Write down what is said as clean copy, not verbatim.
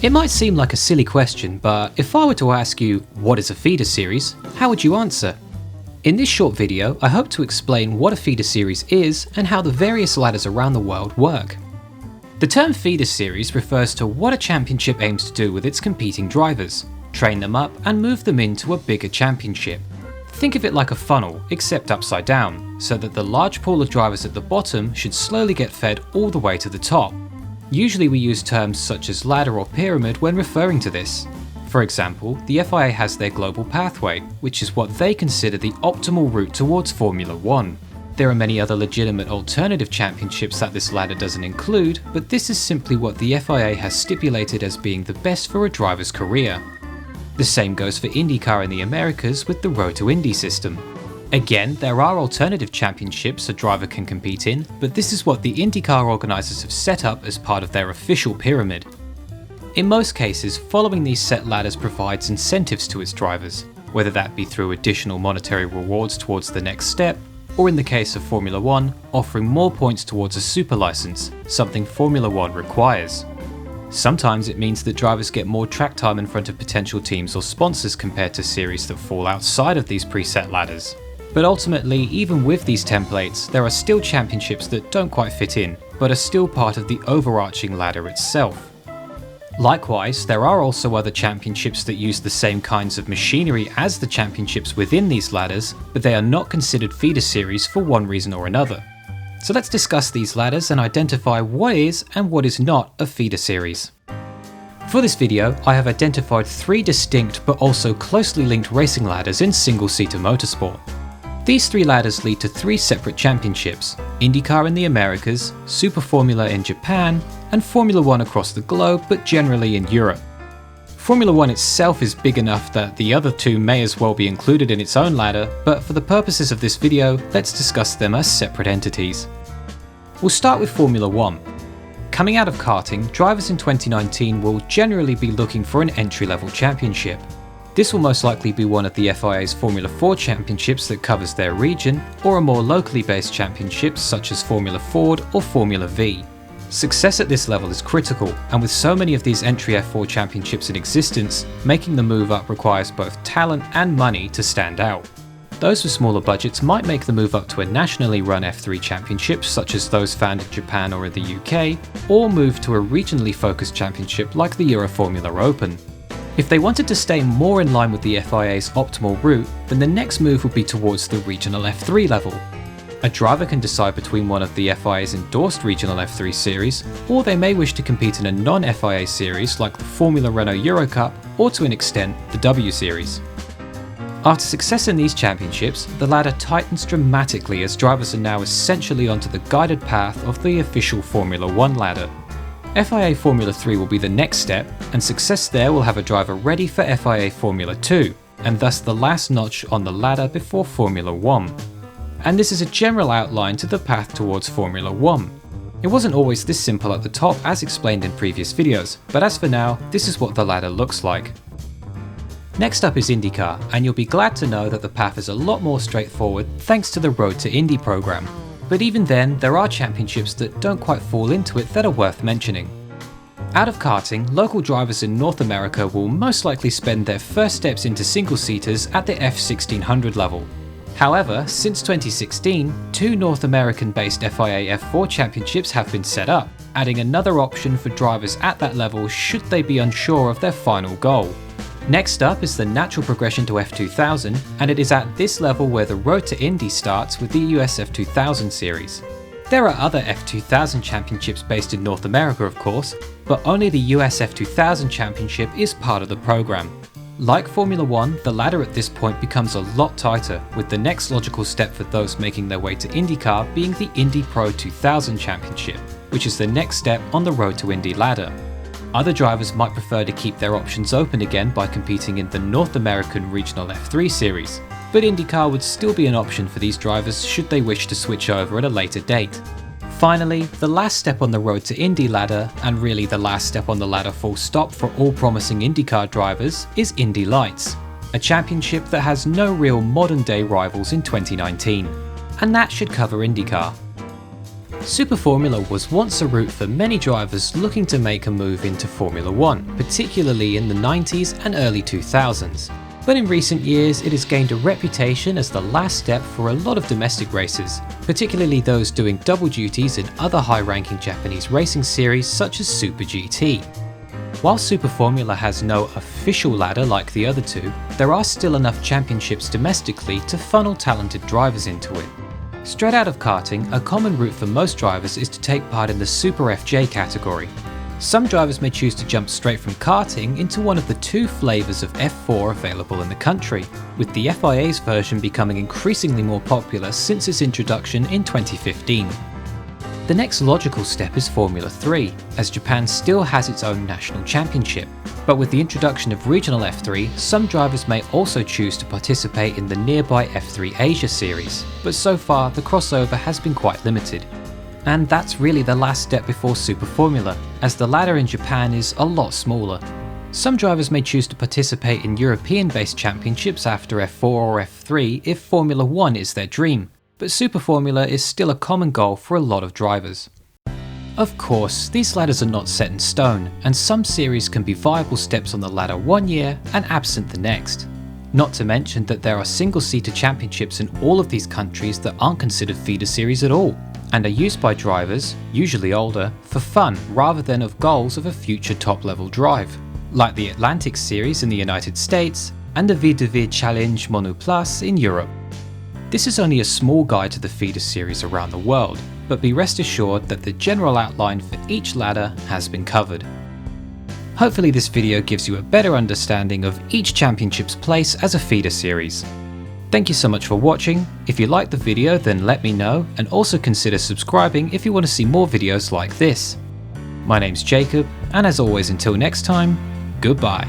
It might seem like a silly question, but if I were to ask you, what is a feeder series, how would you answer? In this short video, I hope to explain what a feeder series is and how the various ladders around the world work. The term feeder series refers to what a championship aims to do with its competing drivers, train them up and move them into a bigger championship. Think of it like a funnel, except upside down, so that the large pool of drivers at the bottom should slowly get fed all the way to the top. Usually we use terms such as ladder or pyramid when referring to this. For example, the FIA has their global pathway, which is what they consider the optimal route towards Formula 1. There are many other legitimate alternative championships that this ladder doesn't include, but this is simply what the FIA has stipulated as being the best for a driver's career. The same goes for IndyCar in the Americas with the Road to Indy system. Again, there are alternative championships a driver can compete in, but this is what the IndyCar organisers have set up as part of their official pyramid. In most cases, following these set ladders provides incentives to its drivers, whether that be through additional monetary rewards towards the next step, or in the case of Formula 1, offering more points towards a super license, something Formula 1 requires. Sometimes it means that drivers get more track time in front of potential teams or sponsors compared to series that fall outside of these preset ladders. But ultimately, even with these templates, there are still championships that don't quite fit in, but are still part of the overarching ladder itself. Likewise, there are also other championships that use the same kinds of machinery as the championships within these ladders, but they are not considered feeder series for one reason or another. So let's discuss these ladders and identify what is and what is not a feeder series. For this video, I have identified 3 distinct but also closely linked racing ladders in single-seater motorsport. These 3 ladders lead to 3 separate championships: IndyCar in the Americas, Super Formula in Japan, and Formula 1 across the globe, but generally in Europe. Formula 1 itself is big enough that the other 2 may as well be included in its own ladder, but for the purposes of this video, let's discuss them as separate entities. We'll start with Formula 1. Coming out of karting, drivers in 2019 will generally be looking for an entry-level championship. This will most likely be one of the FIA's Formula 4 championships that covers their region, or a more locally based championships such as Formula Ford or Formula V. Success at this level is critical, and with so many of these entry F4 championships in existence, making the move up requires both talent and money to stand out. Those with smaller budgets might make the move up to a nationally run F3 championship such as those found in Japan or in the UK, or move to a regionally focused championship like the Euroformula Open. If they wanted to stay more in line with the FIA's optimal route, then the next move would be towards the regional F3 level. A driver can decide between one of the FIA's endorsed regional F3 series, or they may wish to compete in a non-FIA series like the Formula Renault Eurocup, or to an extent, the W Series. After success in these championships, the ladder tightens dramatically as drivers are now essentially onto the guided path of the official Formula 1 ladder. FIA Formula 3 will be the next step, and success there will have a driver ready for FIA Formula 2, and thus the last notch on the ladder before Formula 1. And this is a general outline to the path towards Formula 1. It wasn't always this simple at the top as explained in previous videos, but as for now, this is what the ladder looks like. Next up is IndyCar, and you'll be glad to know that the path is a lot more straightforward thanks to the Road to Indy program. But even then, there are championships that don't quite fall into it that are worth mentioning. Out of karting, local drivers in North America will most likely spend their first steps into single-seaters at the F1600 level. However, since 2016, 2 North American-based FIA F4 championships have been set up, adding another option for drivers at that level should they be unsure of their final goal. Next up is the natural progression to F2000, and it is at this level where the Road to Indy starts with the US F2000 series. There are other F2000 championships based in North America of course, but only the US F2000 championship is part of the program. Like Formula 1, the ladder at this point becomes a lot tighter, with the next logical step for those making their way to IndyCar being the Indy Pro 2000 Championship, which is the next step on the Road to Indy ladder. Other drivers might prefer to keep their options open again by competing in the North American Regional F3 series, but IndyCar would still be an option for these drivers should they wish to switch over at a later date. Finally, the last step on the Road to Indy ladder, and really the last step on the ladder full stop for all promising IndyCar drivers, is Indy Lights, a championship that has no real modern day rivals in 2019. And that should cover IndyCar. Super Formula was once a route for many drivers looking to make a move into Formula 1, particularly in the 90s and early 2000s. But in recent years, it has gained a reputation as the last step for a lot of domestic racers, particularly those doing double duties in other high-ranking Japanese racing series such as Super GT. While Super Formula has no official ladder like the other two, there are still enough championships domestically to funnel talented drivers into it. Straight out of karting, a common route for most drivers is to take part in the Super FJ category. Some drivers may choose to jump straight from karting into one of the two flavours of F4 available in the country, with the FIA's version becoming increasingly more popular since its introduction in 2015. The next logical step is Formula 3, as Japan still has its own national championship. But with the introduction of regional F3, some drivers may also choose to participate in the nearby F3 Asia series, but so far the crossover has been quite limited. And that's really the last step before Super Formula, as the ladder in Japan is a lot smaller. Some drivers may choose to participate in European-based championships after F4 or F3 if Formula 1 is their dream, but Super Formula is still a common goal for a lot of drivers. Of course, these ladders are not set in stone, and some series can be viable steps on the ladder one year and absent the next. Not to mention that there are single-seater championships in all of these countries that aren't considered feeder series at all, and are used by drivers, usually older, for fun rather than of goals of a future top-level drive, like the Atlantic Series in the United States and the Vie Challenge Monu Plus in Europe. This is only a small guide to the feeder series around the world, but be rest assured that the general outline for each ladder has been covered. Hopefully this video gives you a better understanding of each championship's place as a feeder series. Thank you so much for watching. If you liked the video, then let me know, and also consider subscribing if you want to see more videos like this. My name's Jacob, and as always until next time, goodbye.